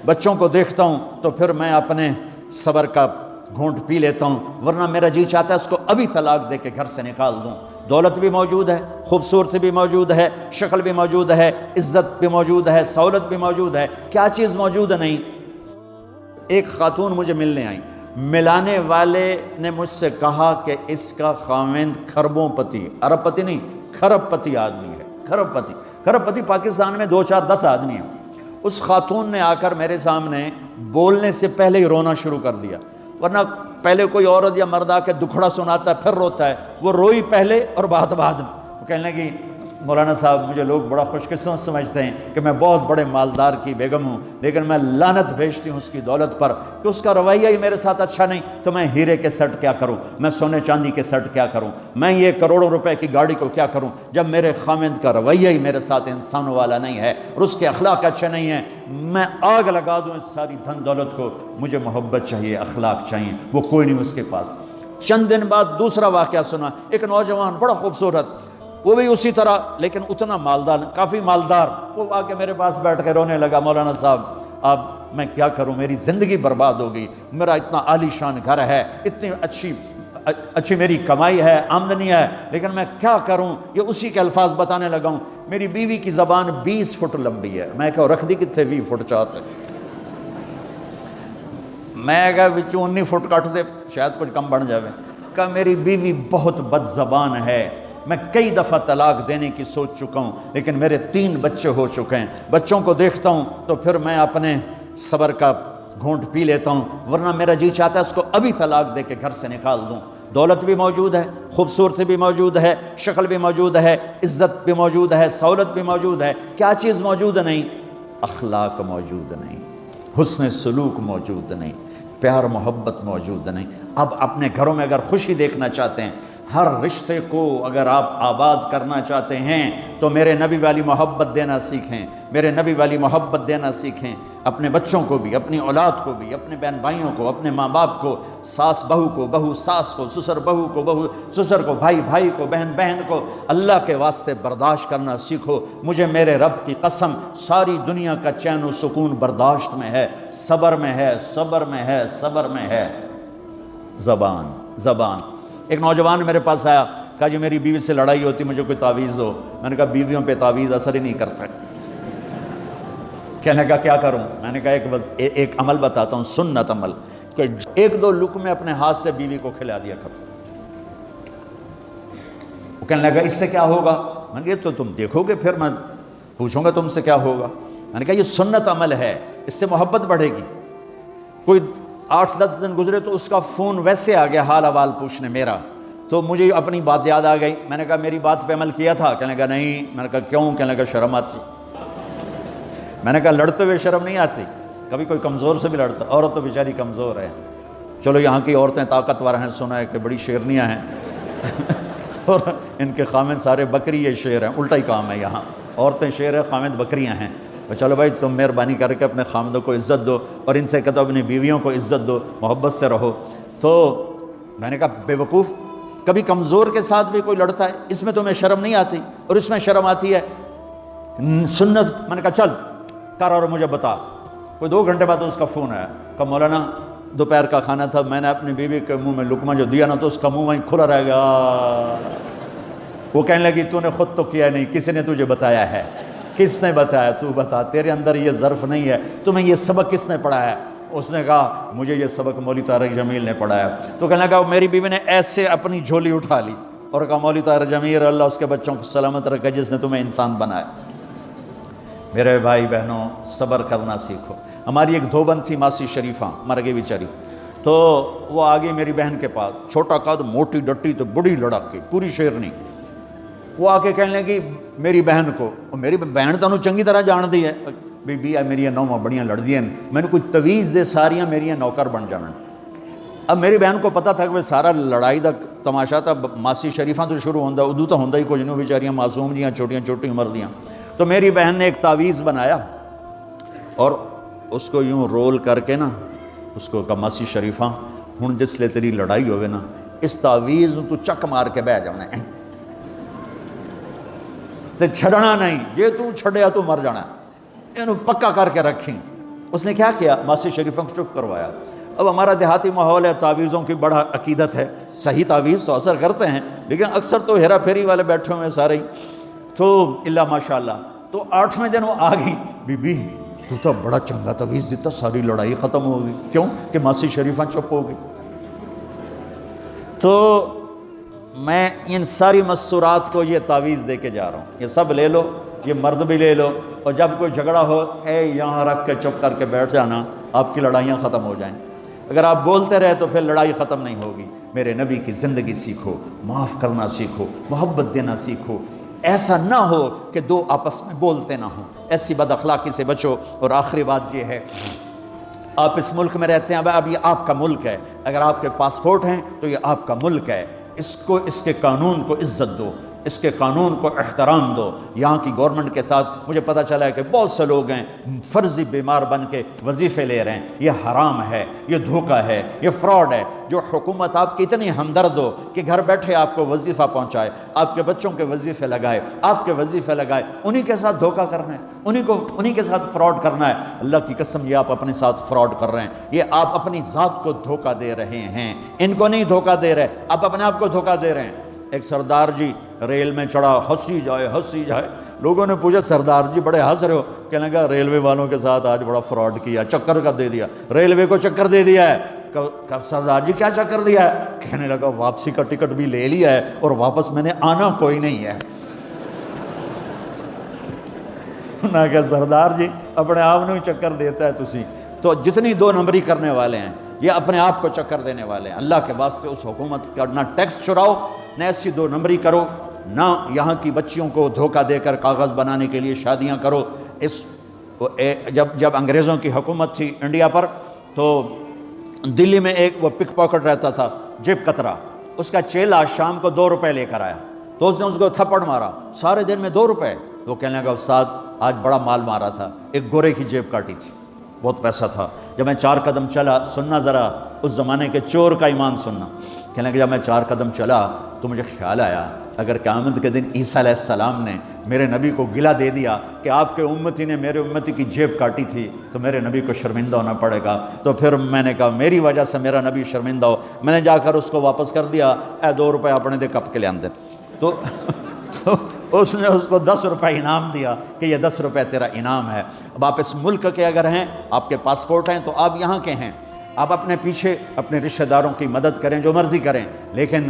بچوں کو دیکھتا ہوں تو پھر میں اپنے صبر کا گھونٹ پی لیتا ہوں، ورنہ میرا جی چاہتا ہے اس کو ابھی طلاق دے کے گھر سے نکال دوں۔ دولت بھی موجود ہے، خوبصورتی بھی موجود ہے، شکل بھی موجود ہے، عزت بھی موجود ہے، سہولت بھی موجود ہے، کیا چیز موجود نہیں؟ ایک خاتون مجھے ملنے آئی، ملانے والے نے مجھ سے کہا کہ اس کا خاوند کھربوں پتی، ارب پتی نہیں، کھرب پتی آدمی ہے، کھرب پتی پاکستان میں 2-4-10 آدمی ہیں۔ اس خاتون نے آ کر میرے سامنے بولنے سے پہلے ہی رونا شروع کر دیا، ورنہ پہلے کوئی عورت یا مرد آ کے دکھڑا سناتا ہے پھر روتا ہے، وہ روئی پہلے اور بات بعد میں۔ وہ کہنے لگی مولانا صاحب مجھے لوگ بڑا خوش قسمت سمجھتے ہیں کہ میں بہت بڑے مالدار کی بیگم ہوں، لیکن میں لعنت بھیجتی ہوں اس کی دولت پر کہ اس کا رویہ ہی میرے ساتھ اچھا نہیں، تو میں ہیرے کے سیٹ کیا کروں، میں سونے چاندی کے سیٹ کیا کروں، میں یہ کروڑوں روپے کی گاڑی کو کیا کروں جب میرے خاوند کا رویہ ہی میرے ساتھ انسانوں والا نہیں ہے اور اس کے اخلاق اچھے نہیں ہیں۔ میں آگ لگا دوں اس ساری دھن دولت کو، مجھے محبت چاہیے، اخلاق چاہیے، وہ کوئی نہیں اس کے پاس۔ چند دن بعد دوسرا واقعہ سنا، ایک نوجوان بڑا خوبصورت، وہ بھی اسی طرح لیکن اتنا مالدار، کافی مالدار، وہ آ کے میرے پاس بیٹھ کے رونے لگا، مولانا صاحب اب میں کیا کروں، میری زندگی برباد ہو گئی، میرا اتنا عالی شان گھر ہے، اتنی اچھی میری کمائی ہے، آمدنی ہے، لیکن میں کیا کروں۔ یہ اسی کے الفاظ بتانے لگا ہوں، میری بیوی کی زبان 20 فٹ لمبی ہے، میں کہا رکھ دی کتنے 20 فٹ چاہتے، میں کہا وچوں 19 فٹ کٹ دے شاید کچھ کم بن جاوے۔ کہا میری بیوی بہت بد زبان ہے، میں کئی دفعہ طلاق دینے کی سوچ چکا ہوں، لیکن میرے 3 بچے ہو چکے ہیں، بچوں کو دیکھتا ہوں تو پھر میں اپنے صبر کا گھونٹ پی لیتا ہوں، ورنہ میرا جی چاہتا ہے اس کو ابھی طلاق دے کے گھر سے نکال دوں۔ دولت بھی موجود ہے، خوبصورتی بھی موجود ہے، شکل بھی موجود ہے، عزت بھی موجود ہے، سہولت بھی موجود ہے، کیا چیز موجود نہیں؟ اخلاق موجود نہیں، حسن سلوک موجود نہیں، پیار محبت موجود نہیں۔ اب اپنے گھروں میں اگر خوشی دیکھنا چاہتے ہیں، ہر رشتے کو اگر آپ آباد کرنا چاہتے ہیں تو میرے نبی والی محبت دینا سیکھیں، میرے نبی والی محبت دینا سیکھیں، اپنے بچوں کو بھی، اپنی اولاد کو بھی، اپنے بہن بھائیوں کو، اپنے ماں باپ کو، ساس بہو کو، بہو ساس کو، سسر بہو کو، بہو سسر کو، بھائی بھائی کو، بہن بہن کو، اللہ کے واسطے برداشت کرنا سیکھو۔ مجھے میرے رب کی قسم ساری دنیا کا چین و سکون برداشت میں ہے، صبر میں ہے، صبر میں ہے، صبر میں ہے۔ زبان۔ ایک نوجوان میرے پاس آیا، کہا جی میری بیوی سے لڑائی ہوتی، مجھے کوئی تعویذ دو۔ میں نے کہا بیویوں پہ تعویذ اثر ہی نہیں کرتا۔ کہنے کا کیا کروں؟ میں نے کہا ایک عمل بتاتا ہوں، سنت عمل، کہ 1-2 لقمے اپنے ہاتھ سے بیوی کو کھلا دیا کرو۔ وہ کہنے لگا اس سے کیا ہوگا؟ میں نے کہا یہ تو تم دیکھو گے، پھر میں پوچھوں گا تم سے کیا ہوگا۔ میں نے کہا یہ سنت عمل ہے، اس سے محبت بڑھے گی۔ کوئی 8-10 دن گزرے تو اس کا فون ویسے آ گیا حال احوال پوچھنے میرا، تو مجھے اپنی بات یاد آ گئی۔ میں نے کہا میری بات پہ عمل کیا تھا؟ کہنے لگا نہیں۔ میں نے کہا کیوں؟ کہنے لگا شرم آتی۔ میں نے کہا لڑتے ہوئے شرم نہیں آتی؟ کبھی کوئی کمزور سے بھی لڑتا، عورت تو بیچاری کمزور ہے۔ چلو یہاں کی عورتیں طاقتور ہیں، سنا ہے کہ بڑی شیرنیاں ہیں اور ان کے خامد سارے بکری یہ شیر ہیں، الٹا ہی کام ہے، یہاں عورتیں شیر ہیں، خامد بکریاں ہیں۔ چلو بھائی تم مہربانی کر کے اپنے خامدوں کو عزت دو، اور ان سے کہتا اپنی بیویوں کو عزت دو، محبت سے رہو۔ تو میں نے کہا بے وقوف، کبھی کمزور کے ساتھ بھی کوئی لڑتا ہے، اس میں تمہیں شرم نہیں آتی؟ اور اس میں شرم آتی ہے سنت۔ میں نے کہا چل کر اور مجھے بتا۔ کوئی 2 گھنٹے بعد اس کا فون آیا، کہا مولانا دوپہر کا کھانا تھا، میں نے اپنی بیوی کے منہ میں لقمہ جو دیا نا تو اس کا منہ وہیں کھلا رہ گیا۔ وہ کہنے لگی تو نے خود تو کیا نہیں، کسی نے تجھے بتایا ہے؟ کس نے بتایا؟ تو بتا، تیرے اندر یہ ظرف نہیں ہے، تمہیں یہ سبق کس نے پڑھایا؟ اس نے کہا مجھے یہ سبق مولوی طارق جمیل نے پڑھایا۔ تو کہنے لگا میری بیوی نے ایسے اپنی جھولی اٹھا لی اور کہا مولوی طارق جمیل اللہ اس کے بچوں کو سلامت رکھے جس نے تمہیں انسان بنایا۔ میرے بھائی بہنوں صبر کرنا سیکھو۔ ہماری ایک دھوبن تھی ماسی شریفہ، مر گئی بیچاری، تو وہ آ گئی میری بہن کے پاس، چھوٹا قد، موٹی ڈٹی تو بڑی لڑک کی، پوری شیرنی۔ وہ آ کے کہنے لگی میری بہن کو، میری بہن تانوں چنگی طرح جان دی ہے، بی بی میری نوواں بڑیاں لڑ دیاں، میں نے کوئی تویز دے ساریاں میری نوکر بن جاون۔ اب میری بہن کو پتہ تھا کہ سارا لڑائی دا تماشا تھا ماسی شریفاں تو شروع ہوندا، ادو تو ہوندا ہی کچھ نہیں، بیچاریاں معصوم جیاں چھوٹیاں چھوٹی عمر دیاں۔ تو میری بہن نے ایک تعویذ بنایا اور اس کو یوں رول کر کے نا اس کو کہا ماسی شریفہ ہن جس لے تیری لڑائی ہوئے نا اس تعویذ تو چک مار کے بہ جانا ہے تے چھڑنا نہیں، جے تو چھڑیا تو مر جانا، اینو پکا کر کے رکھیں۔ اس نے کیا کیا؟ ماسی شریفوں کو چپ کروایا۔ اب ہمارا دیہاتی ماحول ہے، تعویذوں کی بڑا عقیدت ہے، صحیح تعویذ تو اثر کرتے ہیں لیکن اکثر تو ہیرا پھیری والے بیٹھے ہوئے ہیں سارے ہی، تو اللہ ماشاء اللہ۔ تو 8ویں دن وہ آ گئی، بی بی تو تو بڑا چنگا تعویذ دیتا، ساری لڑائی ختم ہو گئی۔ کیوں کہ ماسی شریفہ چپ ہو گئی۔ تو میں ان ساری مستورات کو یہ تعویذ دے کے جا رہا ہوں، یہ سب لے لو، یہ مرد بھی لے لو، اور جب کوئی جھگڑا ہو اے یہاں رکھ کے چپ کر کے بیٹھ جانا، آپ کی لڑائیاں ختم ہو جائیں۔ اگر آپ بولتے رہے تو پھر لڑائی ختم نہیں ہوگی۔ میرے نبی کی زندگی سیکھو، معاف کرنا سیکھو، محبت دینا سیکھو۔ ایسا نہ ہو کہ دو آپس میں بولتے نہ ہوں، ایسی بد اخلاقی سے بچو۔ اور آخری بات یہ ہے، آپ اس ملک میں رہتے ہیں، اب یہ آپ کا ملک ہے، اگر آپ کے پاسپورٹ ہیں تو یہ آپ کا ملک ہے، اس کے قانون کو عزت دو، اس کے قانون کو احترام دو۔ یہاں کی گورنمنٹ کے ساتھ مجھے پتہ چلا ہے کہ بہت سے لوگ ہیں فرضی بیمار بن کے وظیفے لے رہے ہیں، یہ حرام ہے، یہ دھوکہ ہے، یہ فراڈ ہے۔ جو حکومت آپ کی اتنی ہمدرد ہو کہ گھر بیٹھے آپ کو وظیفہ پہنچائے، آپ کے بچوں کے وظیفے لگائے، آپ کے وظیفے لگائے، انہی کے ساتھ دھوکہ کرنا ہے، انہی کے ساتھ فراڈ کرنا ہے۔ اللہ کی قسم یہ آپ اپنے ساتھ فراڈ کر رہے ہیں، یہ آپ اپنی ذات کو دھوکہ دے رہے ہیں، ان کو نہیں دھوکہ دے رہے، آپ اپنے آپ کو دھوکہ دے رہے ہیں۔ ایک سردار جی ریل میں چڑھا، ہنسی جائے، لوگوں نے پوچھا سردار جی بڑے ہنس رہے ہو؟ کہنے لگا ریلوے والوں کے ساتھ آج بڑا فراڈ کیا، چکر کا دے دیا، ریلوے کو چکر دے دیا ہے۔ کب سردار جی کیا چکر دیا ہے؟ کہنے لگا واپسی کا ٹکٹ بھی لے لیا ہے اور واپس میں نے آنا کوئی نہیں ہے۔ نہ کہ سردار جی اپنے آپ نے چکر دیتا ہے تسی تو جتنی 2 نمبری کرنے والے ہیں یہ اپنے آپ کو چکر دینے والے ہیں۔ اللہ کے واسطے اس حکومت کا نہ ٹیکس چراؤ، نہ ایسی 2 نمبری کرو، نہ یہاں کی بچیوں کو دھوکہ دے کر کاغذ بنانے کے لیے شادیاں کرو۔ جب انگریزوں کی حکومت تھی انڈیا پر تو دلی میں ایک وہ پک پاکٹ رہتا تھا، جیب کترا، اس کا چیلا شام کو 2 روپے لے کر آیا تو اس نے اس کو تھپڑ مارا، سارے دن میں 2 روپے۔ تو کہنے لگا استاد آج بڑا مال مارا تھا، ایک گورے کی جیب کاٹی تھی، بہت پیسہ تھا۔ جب میں 4 قدم چلا، سننا ذرا اس زمانے کے چور کا ایمان سننا، کہنے لگا جب میں 4 قدم چلا تو مجھے خیال آیا اگر قیامت کے دن عیسیٰ علیہ السلام نے میرے نبی کو گلہ دے دیا کہ آپ کے امتی نے میرے امتی کی جیب کاٹی تھی تو میرے نبی کو شرمندہ ہونا پڑے گا۔ تو پھر میں نے کہا میری وجہ سے میرا نبی شرمندہ ہو، میں نے جا کر اس کو واپس کر دیا، اے 2 روپے اپنے دے کپ کے لے آندے۔ تو اس نے اس کو 10 روپے انعام دیا کہ یہ 10 روپے تیرا انعام ہے۔ اب آپ اس ملک کے اگر ہیں، آپ کے پاسپورٹ ہیں تو آپ یہاں کے ہیں، آپ اپنے پیچھے اپنے رشتہ داروں کی مدد کریں، جو مرضی کریں، لیکن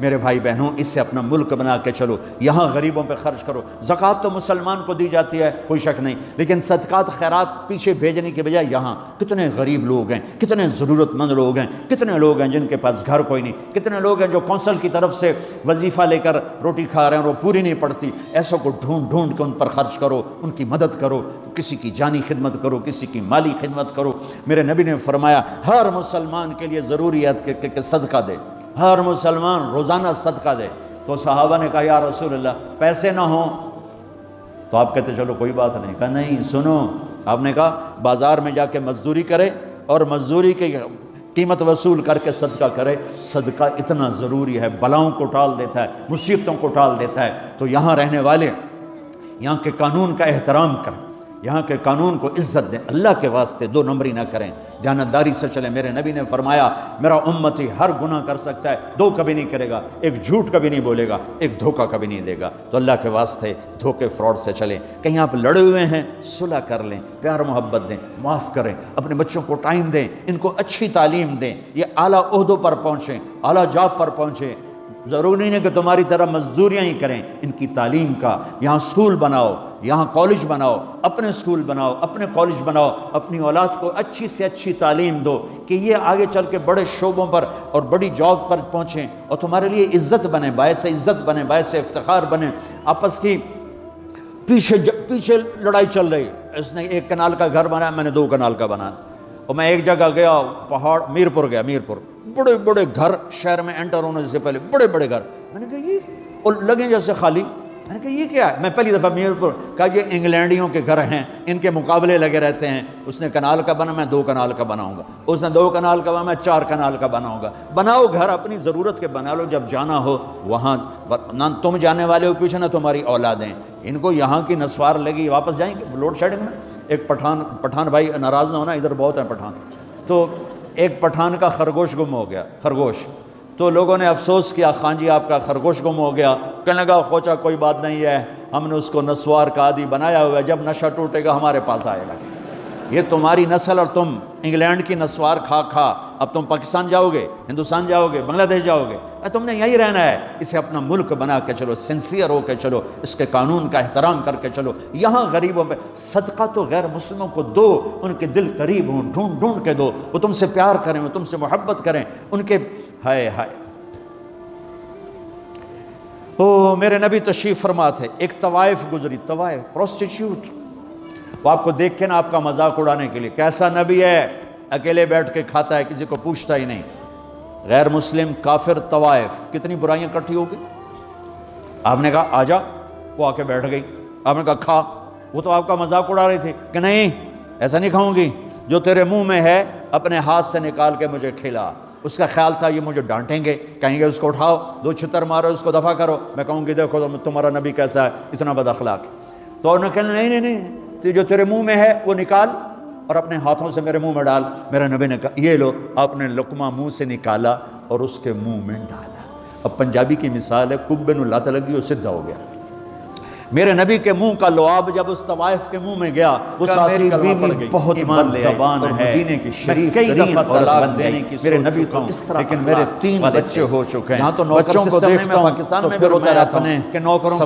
میرے بھائی بہنوں اس سے اپنا ملک بنا کے چلو، یہاں غریبوں پہ خرچ کرو۔ زکوٰۃ تو مسلمان کو دی جاتی ہے کوئی شک نہیں، لیکن صدقات خیرات پیچھے بھیجنے کے بجائے یہاں کتنے غریب لوگ ہیں، کتنے ضرورت مند لوگ ہیں، کتنے لوگ ہیں جن کے پاس گھر کوئی نہیں، کتنے لوگ ہیں جو کونسل کی طرف سے وظیفہ لے کر روٹی کھا رہے ہیں اور وہ پوری نہیں پڑتی، ایسوں کو ڈھونڈ کے ان پر خرچ کرو، ان کی مدد کرو، کسی کی جانی خدمت کرو، کسی کی مالی خدمت کرو۔ میرے نبی نے فرمایا ہر مسلمان کے لیے ضروری ہے کہ صدقہ دے، ہر مسلمان روزانہ صدقہ دے۔ تو صحابہ نے کہا یا رسول اللہ پیسے نہ ہوں تو آپ کہتے چلو کوئی بات نہیں، کہا نہیں سنو، آپ نے کہا بازار میں جا کے مزدوری کرے اور مزدوری کی قیمت وصول کر کے صدقہ کرے، صدقہ اتنا ضروری ہے، بلاؤں کو ٹال دیتا ہے، مصیبتوں کو ٹال دیتا ہے۔ تو یہاں رہنے والے یہاں کے قانون کا احترام کریں، یہاں کے قانون کو عزت دیں، اللہ کے واسطے 2 نمبری نہ کریں، دیانتداری سے چلیں۔ میرے نبی نے فرمایا میرا امتی ہر گناہ کر سکتا ہے، 2 کبھی نہیں کرے گا، ایک جھوٹ کبھی نہیں بولے گا، ایک دھوکہ کبھی نہیں دے گا۔ تو اللہ کے واسطے دھوکے فراڈ سے چلیں۔ کہیں آپ لڑے ہوئے ہیں صلح کر لیں، پیار محبت دیں، معاف کریں، اپنے بچوں کو ٹائم دیں، ان کو اچھی تعلیم دیں، یہ اعلیٰ عہدوں پر پہنچیں، اعلیٰ جاب پر پہنچیں۔ ضروری نہیں کہ تمہاری طرح مزدوریاں ہی کریں، ان کی تعلیم کا یہاں سکول بناؤ، یہاں کالج بناؤ، اپنے سکول بناؤ، اپنے کالج بناؤ، اپنی اولاد کو اچھی سے اچھی تعلیم دو کہ یہ آگے چل کے بڑے شعبوں پر اور بڑی جاب پر پہنچیں اور تمہارے لیے عزت بنے، باعث عزت بنے، باعث افتخار بنے۔ آپس کی پیچھے لڑائی چل رہی، اس نے 1 کنال کا گھر بنایا، میں نے 2 کنال کا بنایا۔ اور میں ایک جگہ گیا پہاڑ، میرپور گیا، میرپور بڑے بڑے گھر، شہر میں انٹر ہونے سے پہلے بڑے بڑے گھر، میں نے کہا یہ اور لگیں جیسے خالی، میں نے کہا یہ کیا ہے؟ میں پہلی دفعہ میرپور کہا یہ انگلینڈیوں کے گھر ہیں، ان کے مقابلے لگے رہتے ہیں، اس نے کنال کا بنا، میں 2 کنال کا بناؤں گا، اس نے 2 کنال کا بنا، میں 4 کنال کا بناؤں گا۔ بناؤ گھر اپنی ضرورت کے بنا لو، جب جانا ہو وہاں، نہ تم جانے والے ہو پیچھے نہ تمہاری اولادیں، ان کو یہاں کی نسوار لگی واپس جائیں گے لوڈ شیڈنگ میں۔ ایک پٹھان بھائی ناراض نہ ہونا، ادھر بہت ہیں پٹھان، تو ایک پٹھان کا خرگوش گم ہو گیا، خرگوش، تو لوگوں نے افسوس کیا خان جی آپ کا خرگوش گم ہو گیا، کہنے لگا خوچا کوئی بات نہیں ہے، ہم نے اس کو نسوار کا عادی بنایا ہوا ہے، جب نشہ ٹوٹے گا ہمارے پاس آئے گا۔ یہ تمہاری نسل اور تم انگلینڈ کی نسوار کھا کھا اب تم پاکستان جاؤ گے، ہندوستان جاؤ گے، بنگلہ دیش جاؤ گے، تم نے یہی رہنا ہے۔ اسے اپنا ملک بنا کے چلو، سنسیئر ہو کے چلو، اس کے قانون کا احترام کر کے چلو۔ یہاں غریبوں پہ صدقہ تو غیر مسلموں کو دو، ان کے دل قریب ہوں، ڈھونڈ ڈھونڈ کے دو، وہ تم سے پیار کریں، وہ تم سے محبت کریں، ان کے ہائے ہائے۔ او میرے نبی تشریف فرما تھے، ایک طوائف گزری، طوائف پروسٹیٹیوٹ، وہ آپ کو دیکھ کے نا آپ کا مذاق اڑانے کے لیے، کیسا نبی ہے، اکیلے بیٹھ کے کھاتا ہے، کسی کو پوچھتا ہی نہیں۔ غیر مسلم کافر طوائف، کتنی برائیاں اکٹھی ہو گئی۔ آپ نے کہا آجا، وہ آ کے بیٹھ گئی، آپ نے کہا کھا، وہ تو آپ کا مذاق اڑا رہی تھی کہ نہیں ایسا نہیں کھاؤں گی، جو تیرے منہ میں ہے اپنے ہاتھ سے نکال کے مجھے کھلا۔ اس کا خیال تھا یہ مجھے ڈانٹیں گے، کہیں گے اس کو اٹھاؤ، دو چھتر مارو، اس کو دفع کرو، میں کہوں گی دیکھو تمہارا نبی کیسا ہے، اتنا بد اخلاق۔ تو انہوں نے کہا نہیں نہیں نہیں، جو تیرے منہ میں ہے وہ نکال اور اپنے ہاتھوں سے میرے منہ میں ڈال۔ میرے نبی نے کہا یہ لو، آپ نے لقمہ منہ سے نکالا اور اس کے منہ میں ڈالا۔ اب پنجابی کی مثال ہے، کبے نو لت لگی وہ سدھا ہو گیا۔ میرے نبی کے منہ کا لعاب جب اس طوائف کے منہ میں گیا، وہ ساتھی کلمہ پڑھ گئی، بہت ایمان زبان ہے، مدینے کی شریف کئی دفعہ طلاق دینے کی میرے نبی کو اس طرح، لیکن میرے 3 بچے ہو چکے ہیں، یہاں تو بچوں کو دیکھتا ہوں پاکستان میں بھی روتا رہتا ہوں کہ نوکروں